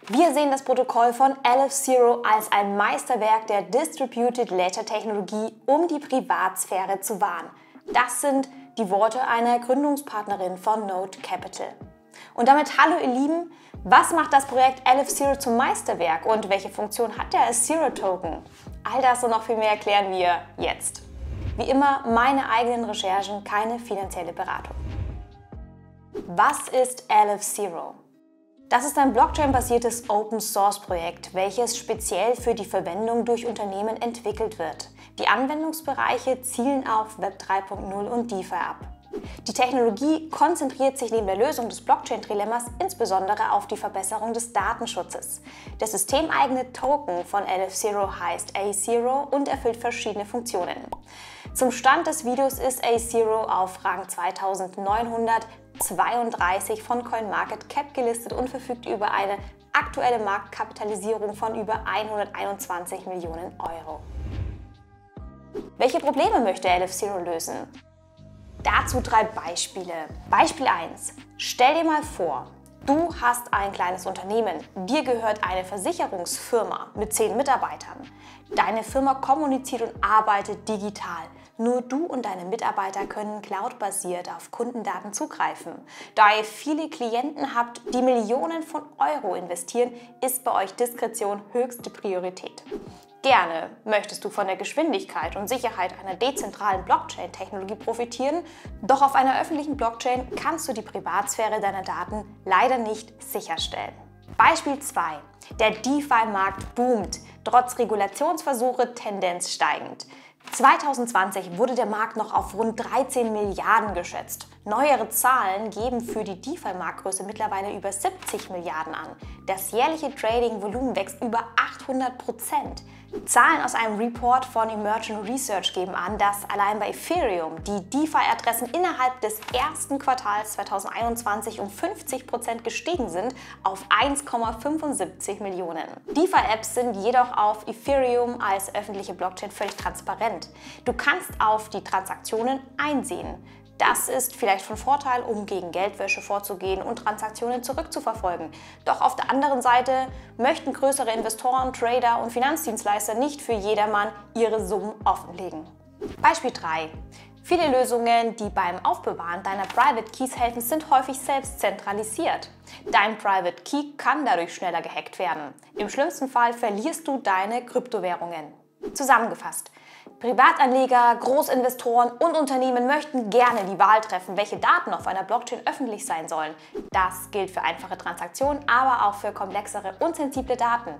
Wir sehen das Protokoll von LF0 als ein Meisterwerk der Distributed Ledger Technologie, um die Privatsphäre zu wahren. Das sind die Worte einer Gründungspartnerin von Node Capital. Und damit hallo ihr Lieben, was macht das Projekt LF0 zum Meisterwerk und welche Funktion hat der Zero-Token? All das und noch viel mehr erklären wir jetzt. Wie immer meine eigenen Recherchen, keine finanzielle Beratung. Was ist LF0? Das ist ein Blockchain-basiertes Open-Source-Projekt, welches speziell für die Verwendung durch Unternehmen entwickelt wird. Die Anwendungsbereiche zielen auf Web 3.0 und DeFi ab. Die Technologie konzentriert sich neben der Lösung des Blockchain-Trilemmas insbesondere auf die Verbesserung des Datenschutzes. Der systemeigene Token von LF0 heißt A0 und erfüllt verschiedene Funktionen. Zum Stand des Videos ist A0 auf Rang 2932 von CoinMarketCap gelistet und verfügt über eine aktuelle Marktkapitalisierung von über 121 Millionen Euro. Welche Probleme möchte LF0 lösen? Dazu 3 Beispiele. Beispiel 1. Stell dir mal vor, du hast ein kleines Unternehmen. Dir gehört eine Versicherungsfirma mit 10 Mitarbeitern. Deine Firma kommuniziert und arbeitet digital. Nur du und deine Mitarbeiter können cloudbasiert auf Kundendaten zugreifen. Da ihr viele Klienten habt, die Millionen von Euro investieren, ist bei euch Diskretion höchste Priorität. Gerne möchtest du von der Geschwindigkeit und Sicherheit einer dezentralen Blockchain-Technologie profitieren, doch auf einer öffentlichen Blockchain kannst du die Privatsphäre deiner Daten leider nicht sicherstellen. Beispiel 2. Der DeFi-Markt boomt, trotz Regulationsversuche Tendenz steigend. 2020 wurde der Markt noch auf rund 13 Milliarden geschätzt. Neuere Zahlen geben für die DeFi-Marktgröße mittlerweile über 70 Milliarden an. Das jährliche Trading-Volumen wächst über 800%. Zahlen aus einem Report von Emergent Research geben an, dass allein bei Ethereum die DeFi-Adressen innerhalb des ersten Quartals 2021 um 50% gestiegen sind auf 1,75 Millionen. DeFi-Apps sind jedoch auf Ethereum als öffentliche Blockchain völlig transparent. Du kannst auf die Transaktionen einsehen. Das ist vielleicht von Vorteil, um gegen Geldwäsche vorzugehen und Transaktionen zurückzuverfolgen. Doch auf der anderen Seite möchten größere Investoren, Trader und Finanzdienstleister nicht für jedermann ihre Summen offenlegen. Beispiel 3. Viele Lösungen, die beim Aufbewahren deiner Private Keys helfen, sind häufig selbst zentralisiert. Dein Private Key kann dadurch schneller gehackt werden. Im schlimmsten Fall verlierst du deine Kryptowährungen. Zusammengefasst: Privatanleger, Großinvestoren und Unternehmen möchten gerne die Wahl treffen, welche Daten auf einer Blockchain öffentlich sein sollen. Das gilt für einfache Transaktionen, aber auch für komplexere und sensible Daten.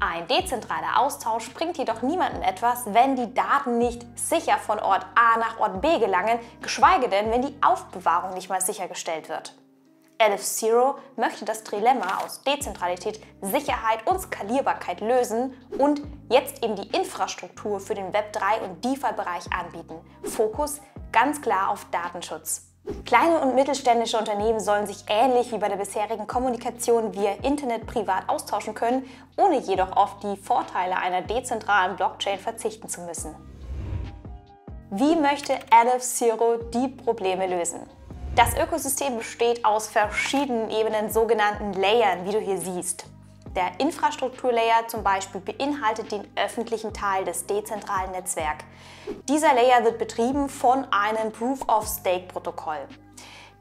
Ein dezentraler Austausch bringt jedoch niemandem etwas, wenn die Daten nicht sicher von Ort A nach Ort B gelangen, geschweige denn, wenn die Aufbewahrung nicht mal sichergestellt wird. LF0 möchte das Trilemma aus Dezentralität, Sicherheit und Skalierbarkeit lösen und jetzt eben die Infrastruktur für den Web 3 und DeFi-Bereich anbieten. Fokus ganz klar auf Datenschutz. Kleine und mittelständische Unternehmen sollen sich ähnlich wie bei der bisherigen Kommunikation via Internet privat austauschen können, ohne jedoch auf die Vorteile einer dezentralen Blockchain verzichten zu müssen. Wie möchte LF0 die Probleme lösen? Das Ökosystem besteht aus verschiedenen Ebenen, sogenannten Layern, wie du hier siehst. Der Infrastrukturlayer zum Beispiel beinhaltet den öffentlichen Teil des dezentralen Netzwerks. Dieser Layer wird betrieben von einem Proof-of-Stake-Protokoll.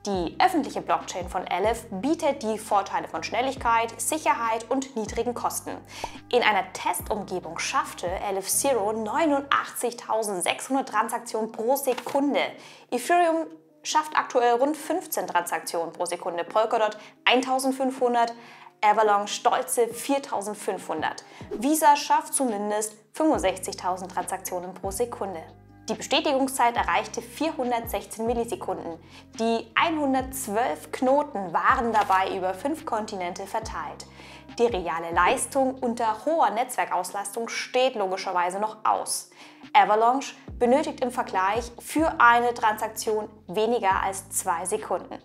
Die öffentliche Blockchain von LF bietet die Vorteile von Schnelligkeit, Sicherheit und niedrigen Kosten. In einer Testumgebung schaffte LF0 89.600 Transaktionen pro Sekunde. Ethereum schafft aktuell rund 15 Transaktionen pro Sekunde, Polkadot 1500, Avalanche stolze 4500. Visa schafft zumindest 65.000 Transaktionen pro Sekunde. Die Bestätigungszeit erreichte 416 Millisekunden. Die 112 Knoten waren dabei über 5 Kontinente verteilt. Die reale Leistung unter hoher Netzwerkauslastung steht logischerweise noch aus. Avalanche benötigt im Vergleich für eine Transaktion weniger als 2 Sekunden.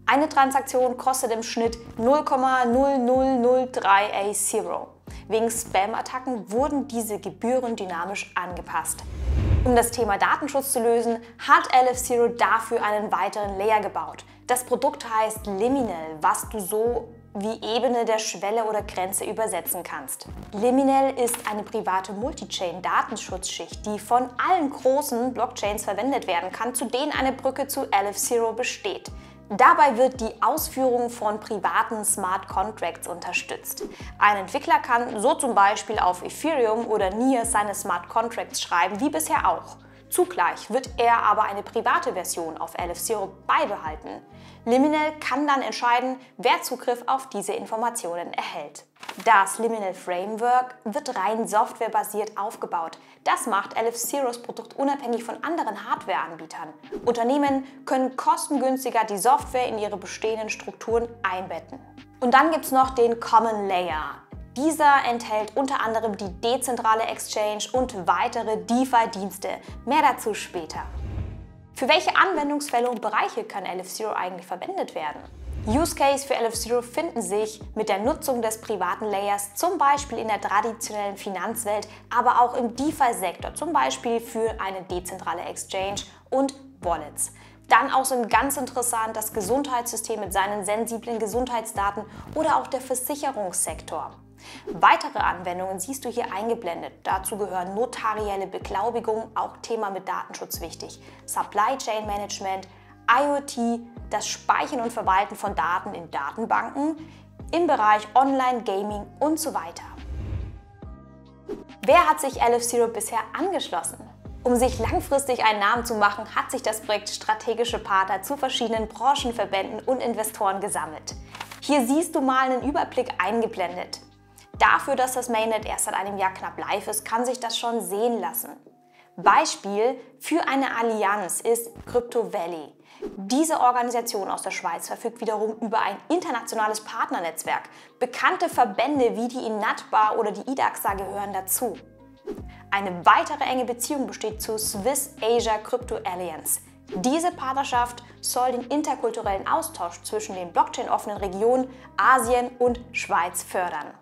Eine Transaktion kostet im Schnitt 0,0003 A0. Wegen Spam-Attacken wurden diese Gebühren dynamisch angepasst. Um das Thema Datenschutz zu lösen, hat LF0 dafür einen weiteren Layer gebaut. Das Produkt heißt Liminal, was du so wie Ebene der Schwelle oder Grenze übersetzen kannst. Liminal ist eine private Multichain-Datenschutzschicht, die von allen großen Blockchains verwendet werden kann, zu denen eine Brücke zu L-Zero besteht. Dabei wird die Ausführung von privaten Smart Contracts unterstützt. Ein Entwickler kann so zum Beispiel auf Ethereum oder Near seine Smart Contracts schreiben, wie bisher auch. Zugleich wird er aber eine private Version auf L-Zero beibehalten. Liminal kann dann entscheiden, wer Zugriff auf diese Informationen erhält. Das Liminal Framework wird rein softwarebasiert aufgebaut. Das macht L-Zeros Produkt unabhängig von anderen Hardwareanbietern. Unternehmen können kostengünstiger die Software in ihre bestehenden Strukturen einbetten. Und dann gibt es noch den Common Layer. Dieser enthält unter anderem die dezentrale Exchange und weitere DeFi-Dienste. Mehr dazu später. Für welche Anwendungsfälle und Bereiche kann L-Zero eigentlich verwendet werden? Use Case für L-Zero finden sich mit der Nutzung des privaten Layers, zum Beispiel in der traditionellen Finanzwelt, aber auch im DeFi-Sektor, zum Beispiel für eine dezentrale Exchange und Wallets. Dann auch so ganz interessant das Gesundheitssystem mit seinen sensiblen Gesundheitsdaten oder auch der Versicherungssektor. Weitere Anwendungen siehst du hier eingeblendet. Dazu gehören notarielle Beglaubigung, auch Thema mit Datenschutz wichtig, Supply Chain Management, IoT, das Speichern und Verwalten von Daten in Datenbanken, im Bereich Online-Gaming und so weiter. Wer hat sich L-Zero bisher angeschlossen? Um sich langfristig einen Namen zu machen, hat sich das Projekt strategische Partner zu verschiedenen Branchenverbänden und Investoren gesammelt. Hier siehst du mal einen Überblick eingeblendet. Dafür, dass das Mainnet erst seit einem Jahr knapp live ist, kann sich das schon sehen lassen. Beispiel für eine Allianz ist Crypto Valley. Diese Organisation aus der Schweiz verfügt wiederum über ein internationales Partnernetzwerk. Bekannte Verbände wie die INATBA oder die IDAXA gehören dazu. Eine weitere enge Beziehung besteht zur Swiss Asia Crypto Alliance. Diese Partnerschaft soll den interkulturellen Austausch zwischen den Blockchain-offenen Regionen Asien und Schweiz fördern.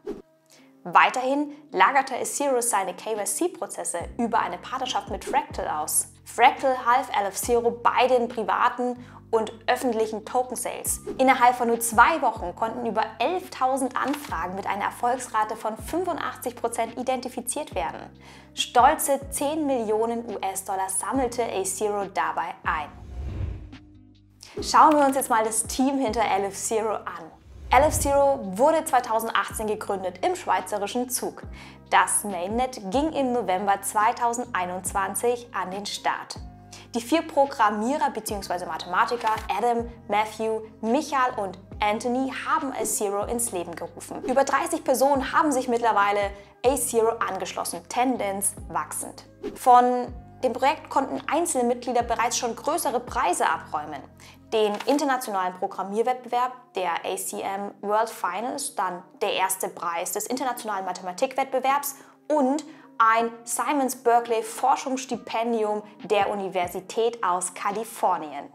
Weiterhin lagerte L-Zero seine KYC-Prozesse über eine Partnerschaft mit Fractal aus. Fractal half L-Zero bei den privaten und öffentlichen Token-Sales. Innerhalb von nur 2 Wochen konnten über 11.000 Anfragen mit einer Erfolgsrate von 85% identifiziert werden. Stolze 10 Millionen US-Dollar sammelte L-Zero dabei ein. Schauen wir uns jetzt mal das Team hinter L-Zero an. L-Zero wurde 2018 gegründet im schweizerischen Zug. Das Mainnet ging im November 2021 an den Start. Die 4 Programmierer bzw. Mathematiker Adam, Matthew, Michael und Anthony haben L-Zero ins Leben gerufen. Über 30 Personen haben sich mittlerweile L-Zero angeschlossen, Tendenz wachsend. Von dem Projekt konnten einzelne Mitglieder bereits schon größere Preise abräumen. Den internationalen Programmierwettbewerb, der ACM World Finals, dann der erste Preis des internationalen Mathematikwettbewerbs und ein Simons Berkeley Forschungsstipendium der Universität aus Kalifornien.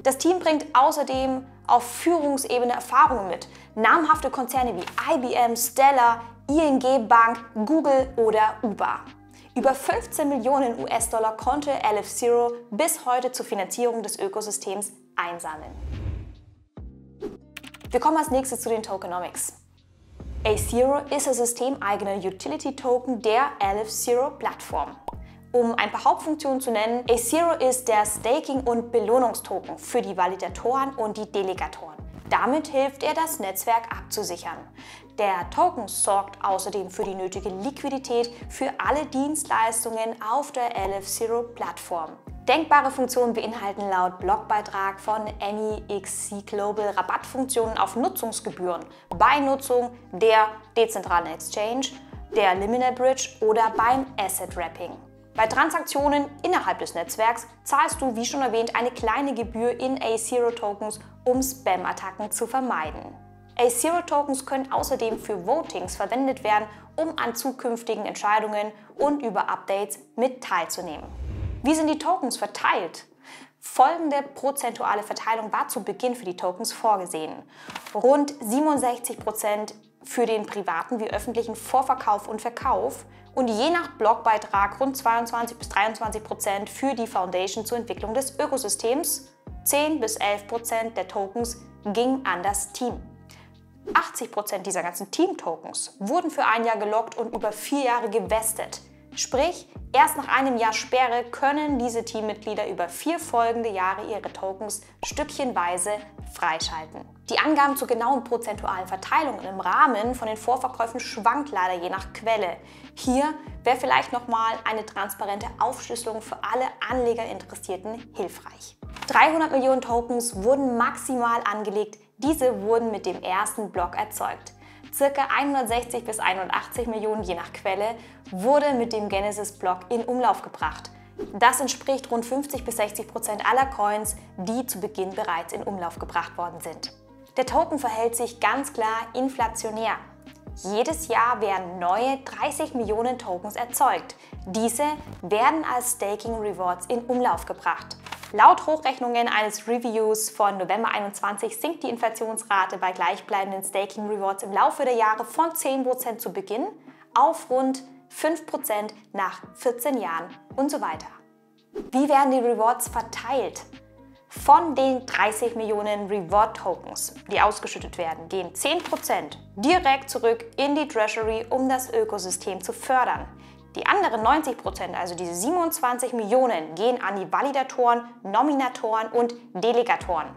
Das Team bringt außerdem auf Führungsebene Erfahrungen mit. Namhafte Konzerne wie IBM, Stellar, ING Bank, Google oder Uber. Über 15 Millionen US-Dollar konnte L-Zero bis heute zur Finanzierung des Ökosystems einsammeln. Wir kommen als nächstes zu den Tokenomics. L-Zero ist ein systemeigener Utility-Token der L-Zero-Plattform. Um ein paar Hauptfunktionen zu nennen, L-Zero ist der Staking- und Belohnungstoken für die Validatoren und die Delegatoren. Damit hilft er, das Netzwerk abzusichern. Der Token sorgt außerdem für die nötige Liquidität für alle Dienstleistungen auf der L-Zero-Plattform. Denkbare Funktionen beinhalten laut Blogbeitrag von MEXC Global Rabattfunktionen auf Nutzungsgebühren bei Nutzung der dezentralen Exchange, der Liminal Bridge oder beim Asset Wrapping. Bei Transaktionen innerhalb des Netzwerks zahlst du, wie schon erwähnt, eine kleine Gebühr in L-Zero-Tokens, um Spam-Attacken zu vermeiden. L-Zero-Tokens können außerdem für Votings verwendet werden, um an zukünftigen Entscheidungen und über Updates mit teilzunehmen. Wie sind die Tokens verteilt? Folgende prozentuale Verteilung war zu Beginn für die Tokens vorgesehen. Rund 67% für den privaten wie öffentlichen Vorverkauf und Verkauf und je nach Blogbeitrag rund 22 bis 23% für die Foundation zur Entwicklung des Ökosystems. 10 bis 11% der Tokens gingen an das Team. 80% dieser ganzen Team-Tokens wurden für ein Jahr gelockt und über 4 Jahre gewestet. Sprich, erst nach einem Jahr Sperre können diese Teammitglieder über 4 folgende Jahre ihre Tokens stückchenweise freischalten. Die Angaben zur genauen prozentualen Verteilung im Rahmen von den Vorverkäufen schwankt leider je nach Quelle. Hier wäre vielleicht nochmal eine transparente Aufschlüsselung für alle Anlegerinteressierten hilfreich. 300 Millionen Tokens wurden maximal angelegt, diese wurden mit dem ersten Block erzeugt. Circa 160 bis 180 Millionen je nach Quelle wurde mit dem Genesis-Block in Umlauf gebracht. Das entspricht rund 50 bis 60% aller Coins, die zu Beginn bereits in Umlauf gebracht worden sind. Der Token verhält sich ganz klar inflationär. Jedes Jahr werden neue 30 Millionen Tokens erzeugt. Diese werden als Staking Rewards in Umlauf gebracht. Laut Hochrechnungen eines Reviews von November 2021 sinkt die Inflationsrate bei gleichbleibenden Staking Rewards im Laufe der Jahre von 10% zu Beginn auf rund 5% nach 14 Jahren und so weiter. Wie werden die Rewards verteilt? Von den 30 Millionen Reward-Tokens, die ausgeschüttet werden, gehen 10% direkt zurück in die Treasury, um das Ökosystem zu fördern. Die anderen 90%, also diese 27 Millionen, gehen an die Validatoren, Nominatoren und Delegatoren.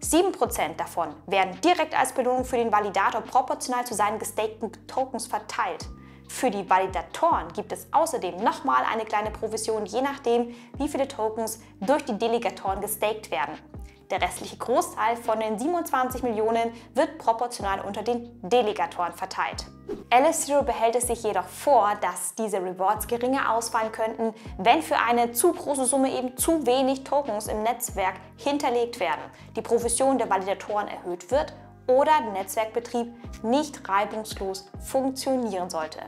7% davon werden direkt als Belohnung für den Validator proportional zu seinen gestakten Tokens verteilt. Für die Validatoren gibt es außerdem nochmal eine kleine Provision, je nachdem, wie viele Tokens durch die Delegatoren gestaked werden. Der restliche Großteil von den 27 Millionen wird proportional unter den Delegatoren verteilt. LF0 behält es sich jedoch vor, dass diese Rewards geringer ausfallen könnten, wenn für eine zu große Summe eben zu wenig Tokens im Netzwerk hinterlegt werden, die Provision der Validatoren erhöht wird oder der Netzwerkbetrieb nicht reibungslos funktionieren sollte.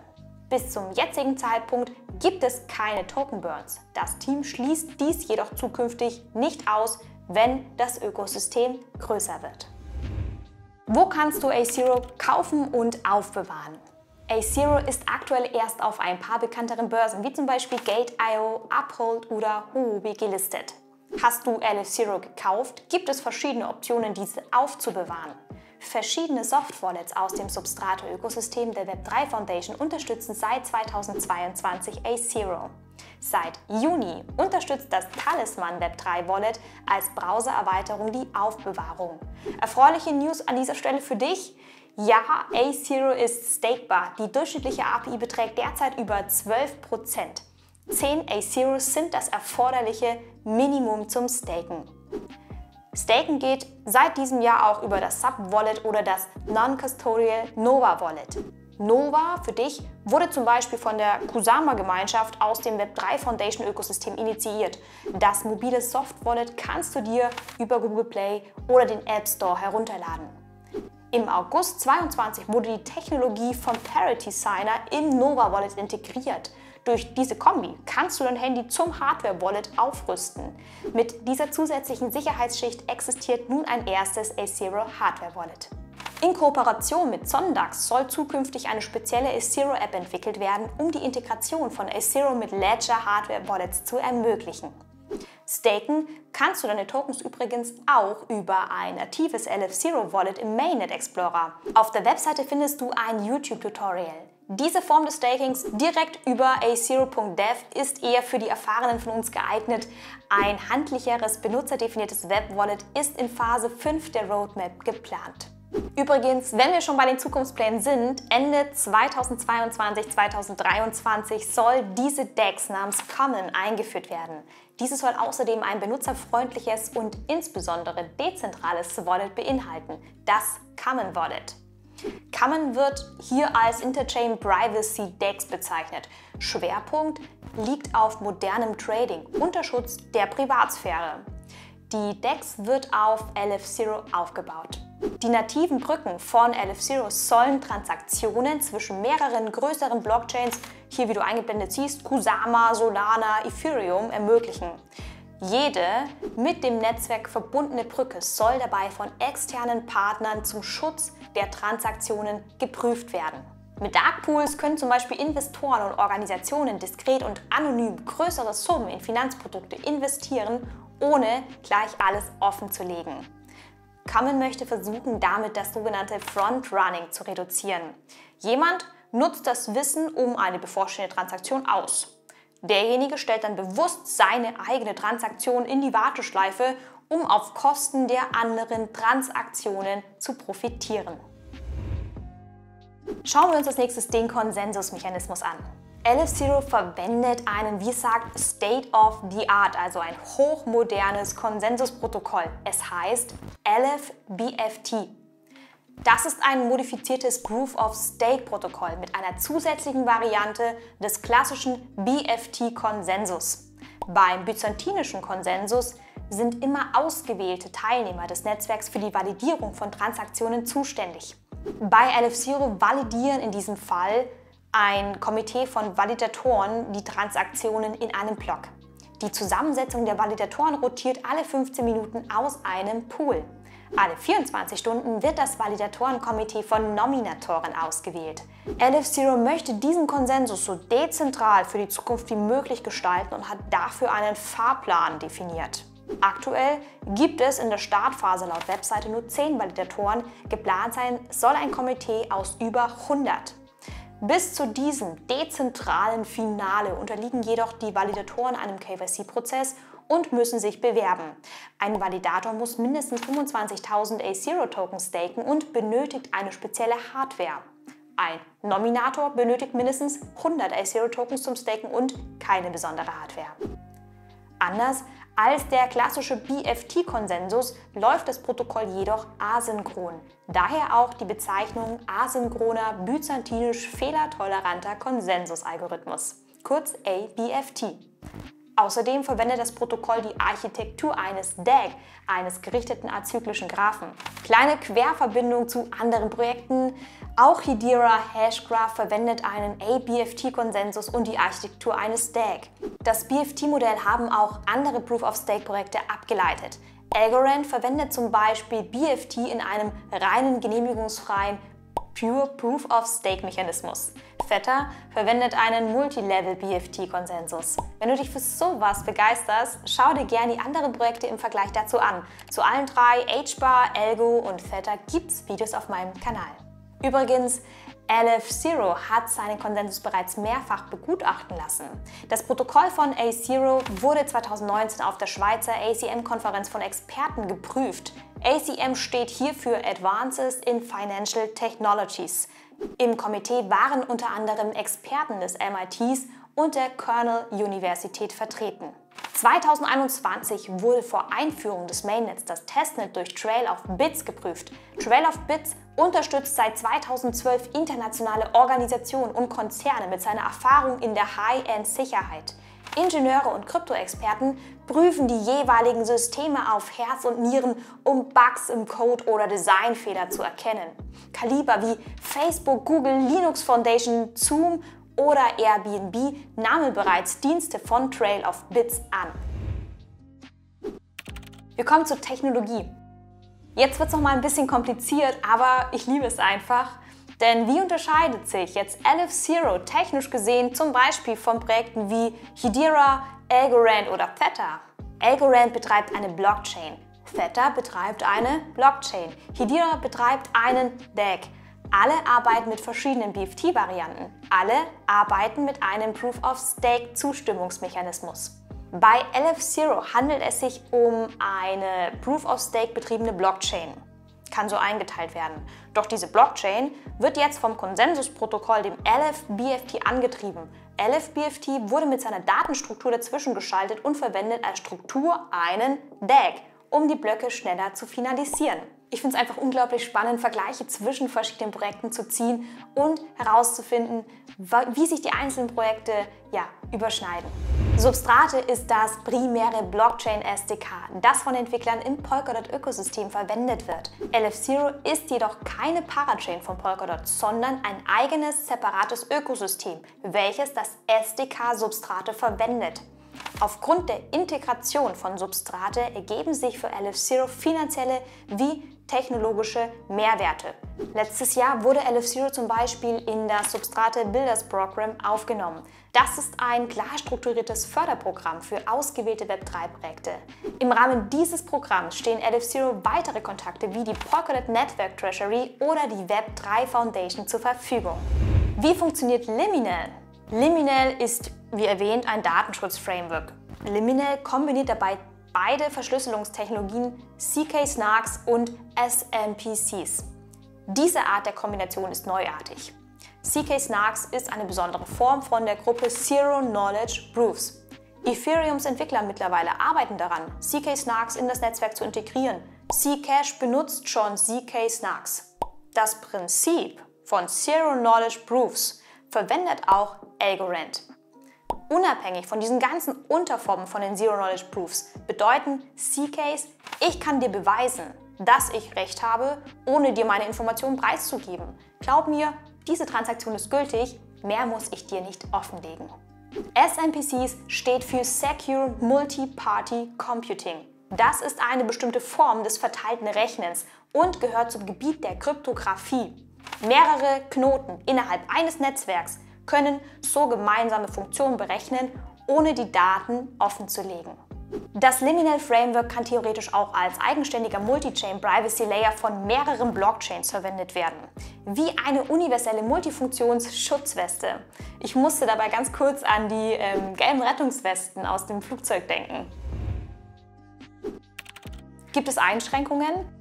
Bis zum jetzigen Zeitpunkt gibt es keine Token Burns. Das Team schließt dies jedoch zukünftig nicht aus, wenn das Ökosystem größer wird. Wo kannst du A0 kaufen und aufbewahren? A0 ist aktuell erst auf ein paar bekannteren Börsen, wie zum Beispiel Gate.io, Uphold oder Huobi gelistet. Hast du LF0 gekauft, gibt es verschiedene Optionen, diese aufzubewahren. Verschiedene Soft-Wallets aus dem Substrato-Ökosystem der Web3 Foundation unterstützen seit 2022 A0. Seit Juni unterstützt das Talisman Web3 Wallet als Browsererweiterung die Aufbewahrung. Erfreuliche News an dieser Stelle für dich. Ja, A0 ist stakebar. Die durchschnittliche API beträgt derzeit über 12%. 10 A0s sind das erforderliche Minimum zum Staken. Staken geht seit diesem Jahr auch über das Sub-Wallet oder das Non-Custodial Nova Wallet. Nova für dich wurde zum Beispiel von der Kusama-Gemeinschaft aus dem Web3 Foundation Ökosystem initiiert. Das mobile Soft-Wallet kannst du dir über Google Play oder den App Store herunterladen. Im August 2022 wurde die Technologie von Parity Signer im Nova Wallet integriert. Durch diese Kombi kannst du dein Handy zum Hardware-Wallet aufrüsten. Mit dieser zusätzlichen Sicherheitsschicht existiert nun ein erstes A0 Hardware-Wallet. In Kooperation mit Sondax soll zukünftig eine spezielle A0-App entwickelt werden, um die Integration von A0 mit Ledger Hardware-Wallets zu ermöglichen. Staken kannst du deine Tokens übrigens auch über ein natives LF0 Wallet im Mainnet Explorer. Auf der Webseite findest du ein YouTube-Tutorial. Diese Form des Stakings direkt über a0.dev ist eher für die Erfahrenen von uns geeignet. Ein handlicheres, benutzerdefiniertes Web-Wallet ist in Phase 5 der Roadmap geplant. Übrigens, wenn wir schon bei den Zukunftsplänen sind, Ende 2022/2023 soll diese DEX namens Common eingeführt werden. Diese soll außerdem ein benutzerfreundliches und insbesondere dezentrales Wallet beinhalten, das Common Wallet. Common wird hier als Interchain Privacy DEX bezeichnet. Schwerpunkt liegt auf modernem Trading unter Schutz der Privatsphäre. Die DEX wird auf LF0 aufgebaut. Die nativen Brücken von LF0 sollen Transaktionen zwischen mehreren größeren Blockchains, hier wie du eingeblendet siehst, Kusama, Solana, Ethereum, ermöglichen. Jede mit dem Netzwerk verbundene Brücke soll dabei von externen Partnern zum Schutz der Transaktionen geprüft werden. Mit Darkpools können zum Beispiel Investoren und Organisationen diskret und anonym größere Summen in Finanzprodukte investieren, ohne gleich alles offen zu legen. Common möchte versuchen, damit das sogenannte Frontrunning zu reduzieren. Jemand nutzt das Wissen um eine bevorstehende Transaktion aus. Derjenige stellt dann bewusst seine eigene Transaktion in die Warteschleife, um auf Kosten der anderen Transaktionen zu profitieren. Schauen wir uns als nächstes den Konsensusmechanismus an. LF0 verwendet einen, wie es sagt, State of the Art, also ein hochmodernes Konsensusprotokoll. Es heißt LF-BFT. Das ist ein modifiziertes Proof-of-Stake-Protokoll mit einer zusätzlichen Variante des klassischen BFT-Konsensus. Beim byzantinischen Konsensus sind immer ausgewählte Teilnehmer des Netzwerks für die Validierung von Transaktionen zuständig. Bei LF0 validieren in diesem Fall ein Komitee von Validatoren die Transaktionen in einem Block. Die Zusammensetzung der Validatoren rotiert alle 15 Minuten aus einem Pool. Alle 24 Stunden wird das Validatorenkomitee von Nominatoren ausgewählt. LF0 möchte diesen Konsensus so dezentral für die Zukunft wie möglich gestalten und hat dafür einen Fahrplan definiert. Aktuell gibt es in der Startphase laut Webseite nur 10 Validatoren, geplant sein soll ein Komitee aus über 100. Bis zu diesem dezentralen Finale unterliegen jedoch die Validatoren einem KYC-Prozess und müssen sich bewerben. Ein Validator muss mindestens 25.000 A0-Tokens staken und benötigt eine spezielle Hardware. Ein Nominator benötigt mindestens 100 A0-Tokens zum Staken und keine besondere Hardware. Anders als der klassische BFT-Konsensus läuft das Protokoll jedoch asynchron. Daher auch die Bezeichnung asynchroner byzantinisch fehlertoleranter Konsensusalgorithmus, kurz ABFT. Außerdem verwendet das Protokoll die Architektur eines DAG, eines gerichteten azyklischen Graphen. Kleine Querverbindung zu anderen Projekten. Auch Hedera Hashgraph verwendet einen ABFT-Konsensus und die Architektur eines DAG. Das BFT-Modell haben auch andere Proof-of-Stake-Projekte abgeleitet. Algorand verwendet zum Beispiel BFT in einem reinen genehmigungsfreien Pure Proof-of-Stake-Mechanismus. Theta verwendet einen Multilevel-BFT-Konsensus. Wenn du dich für sowas begeisterst, schau dir gerne die anderen Projekte im Vergleich dazu an. Zu allen drei, HBAR, Algo und Theta, gibt es Videos auf meinem Kanal. Übrigens, LF0 hat seinen Konsensus bereits mehrfach begutachten lassen. Das Protokoll von A0 wurde 2019 auf der Schweizer ACM-Konferenz von Experten geprüft. ACM steht hier für Advances in Financial Technologies. Im Komitee waren unter anderem Experten des MITs und der Cornell-Universität vertreten. 2021 wurde vor Einführung des Mainnets das Testnet durch Trail of Bits geprüft. Trail of Bits unterstützt seit 2012 internationale Organisationen und Konzerne mit seiner Erfahrung in der High-End-Sicherheit. Ingenieure und Krypto-Experten prüfen die jeweiligen Systeme auf Herz und Nieren, um Bugs im Code oder Designfehler zu erkennen. Kaliber wie Facebook, Google, Linux Foundation, Zoom oder Airbnb nahmen bereits Dienste von Trail of Bits an. Wir kommen zur Technologie. Jetzt wird es noch mal ein bisschen kompliziert, aber ich liebe es einfach. Denn wie unterscheidet sich jetzt LF0 technisch gesehen zum Beispiel von Projekten wie Hedera, Algorand oder Theta? Algorand betreibt eine Blockchain, Theta betreibt eine Blockchain, Hedera betreibt einen DAG. Alle arbeiten mit verschiedenen BFT-Varianten. Alle arbeiten mit einem Proof-of-Stake-Zustimmungsmechanismus. Bei LF0 handelt es sich um eine Proof-of-Stake betriebene Blockchain. Kann so eingeteilt werden. Doch diese Blockchain wird jetzt vom Konsensusprotokoll, dem LF-BFT, angetrieben. LF-BFT wurde mit seiner Datenstruktur dazwischen geschaltet und verwendet als Struktur einen DAG, um die Blöcke schneller zu finalisieren. Ich finde es einfach unglaublich spannend, Vergleiche zwischen verschiedenen Projekten zu ziehen und herauszufinden, wie sich die einzelnen Projekte überschneiden. Substrate ist das primäre Blockchain-SDK, das von Entwicklern im Polkadot-Ökosystem verwendet wird. LF0 ist jedoch keine Parachain von Polkadot, sondern ein eigenes, separates Ökosystem, welches das SDK Substrate verwendet. Aufgrund der Integration von Substrate ergeben sich für LF0 finanzielle wie technologische Mehrwerte. Letztes Jahr wurde LF0 zum Beispiel in das Substrate Builders Program aufgenommen. Das ist ein klar strukturiertes Förderprogramm für ausgewählte Web3-Projekte. Im Rahmen dieses Programms stehen LF0 weitere Kontakte wie die Polkadot Network Treasury oder die Web3 Foundation zur Verfügung. Wie funktioniert Liminal? Liminal ist, wie erwähnt, ein Datenschutzframework. Liminal kombiniert dabei beide Verschlüsselungstechnologien CK-Snarks und SMPCs. Diese Art der Kombination ist neuartig. CK-Snarks ist eine besondere Form von der Gruppe Zero Knowledge Proofs. Ethereums Entwickler mittlerweile arbeiten daran, CK-Snarks in das Netzwerk zu integrieren. Zcash benutzt schon CK-Snarks. Das Prinzip von Zero Knowledge Proofs verwendet auch Algorand. Unabhängig von diesen ganzen Unterformen von den Zero Knowledge Proofs bedeuten CKs, ich kann dir beweisen, dass ich Recht habe, ohne dir meine Informationen preiszugeben. Glaub mir, diese Transaktion ist gültig, mehr muss ich dir nicht offenlegen. SMPCs steht für Secure Multi-Party Computing. Das ist eine bestimmte Form des verteilten Rechnens und gehört zum Gebiet der Kryptographie. Mehrere Knoten innerhalb eines Netzwerks können so gemeinsame Funktionen berechnen, ohne die Daten offenzulegen. Das Liminal Framework kann theoretisch auch als eigenständiger Multi-Chain Privacy Layer von mehreren Blockchains verwendet werden. Wie eine universelle Multifunktions-Schutzweste. Ich musste dabei ganz kurz an die gelben Rettungswesten aus dem Flugzeug denken. Gibt es Einschränkungen?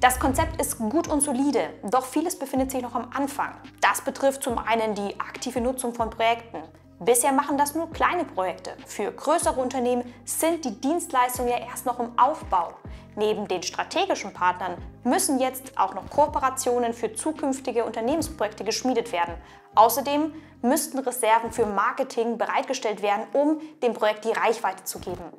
Das Konzept ist gut und solide, doch vieles befindet sich noch am Anfang. Das betrifft zum einen die aktive Nutzung von Projekten. Bisher machen das nur kleine Projekte. Für größere Unternehmen sind die Dienstleistungen ja erst noch im Aufbau. Neben den strategischen Partnern müssen jetzt auch noch Kooperationen für zukünftige Unternehmensprojekte geschmiedet werden. Außerdem müssten Reserven für Marketing bereitgestellt werden, um dem Projekt die Reichweite zu geben.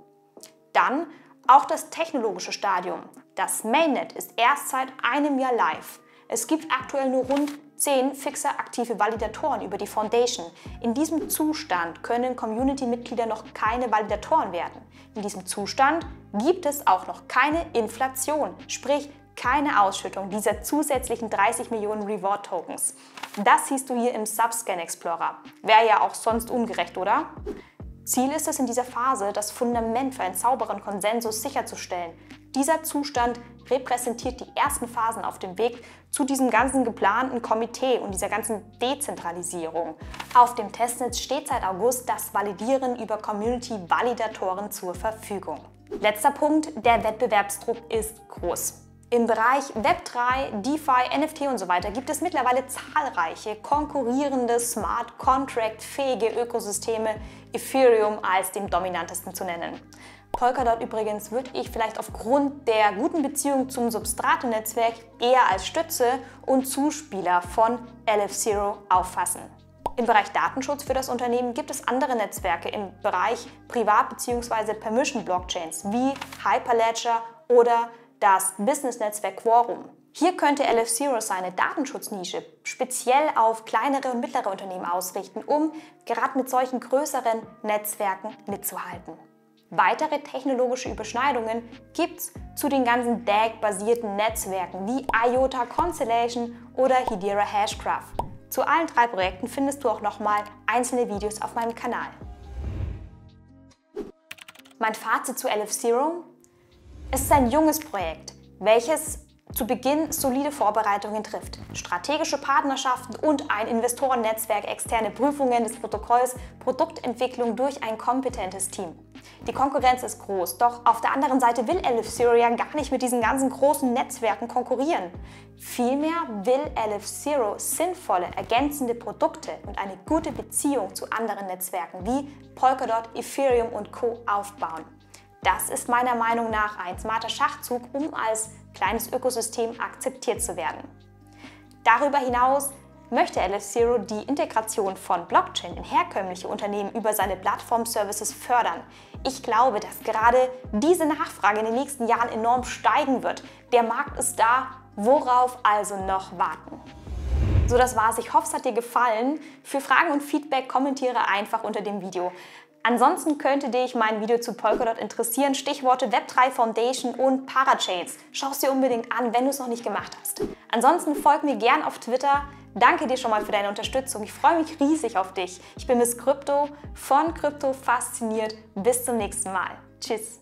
Dann auch das technologische Stadium. Das Mainnet ist erst seit einem Jahr live. Es gibt aktuell nur rund 10 fixe aktive Validatoren über die Foundation. In diesem Zustand können Community-Mitglieder noch keine Validatoren werden. In diesem Zustand gibt es auch noch keine Inflation, sprich keine Ausschüttung dieser zusätzlichen 30 Millionen Reward-Tokens. Das siehst du hier im Subscan Explorer. Wäre ja auch sonst ungerecht, oder? Ziel ist es in dieser Phase, das Fundament für einen sauberen Konsensus sicherzustellen. Dieser Zustand repräsentiert die ersten Phasen auf dem Weg zu diesem ganzen geplanten Komitee und dieser ganzen Dezentralisierung. Auf dem Testnetz steht seit August das Validieren über Community-Validatoren zur Verfügung. Letzter Punkt, der Wettbewerbsdruck ist groß. Im Bereich Web3, DeFi, NFT und so weiter gibt es mittlerweile zahlreiche konkurrierende Smart Contract-fähige Ökosysteme, Ethereum als dem dominantesten zu nennen. Polkadot übrigens würde ich vielleicht aufgrund der guten Beziehung zum Substrate-Netzwerk eher als Stütze und Zuspieler von LF0 auffassen. Im Bereich Datenschutz für das Unternehmen gibt es andere Netzwerke im Bereich Privat- bzw. Permission-Blockchains wie Hyperledger oder das Business-Netzwerk Quorum. Hier könnte LF0 seine Datenschutznische speziell auf kleinere und mittlere Unternehmen ausrichten, um gerade mit solchen größeren Netzwerken mitzuhalten. Weitere technologische Überschneidungen gibt es zu den ganzen DAG-basierten Netzwerken wie IOTA Constellation oder Hedera Hashgraph. Zu allen 3 Projekten findest du auch nochmal einzelne Videos auf meinem Kanal. Mein Fazit zu LF0: Es ist ein junges Projekt, welches zu Beginn solide Vorbereitungen trifft, strategische Partnerschaften und ein Investorennetzwerk, externe Prüfungen des Protokolls, Produktentwicklung durch ein kompetentes Team. Die Konkurrenz ist groß, doch auf der anderen Seite will LF0 ja gar nicht mit diesen ganzen großen Netzwerken konkurrieren. Vielmehr will LF0 sinnvolle, ergänzende Produkte und eine gute Beziehung zu anderen Netzwerken wie Polkadot, Ethereum und Co. aufbauen. Das ist meiner Meinung nach ein smarter Schachzug, um als kleines Ökosystem akzeptiert zu werden. Darüber hinaus möchte LF0 die Integration von Blockchain in herkömmliche Unternehmen über seine Plattform-Services fördern. Ich glaube, dass gerade diese Nachfrage in den nächsten Jahren enorm steigen wird. Der Markt ist da, worauf also noch warten? So, das war's. Ich hoffe, es hat dir gefallen. Für Fragen und Feedback kommentiere einfach unter dem Video. Ansonsten könnte dich mein Video zu Polkadot interessieren. Stichworte Web3 Foundation und Parachains. Schau es dir unbedingt an, wenn du es noch nicht gemacht hast. Ansonsten folg mir gern auf Twitter. Danke dir schon mal für deine Unterstützung. Ich freue mich riesig auf dich. Ich bin Miss Krypto von Krypto fasziniert. Bis zum nächsten Mal. Tschüss.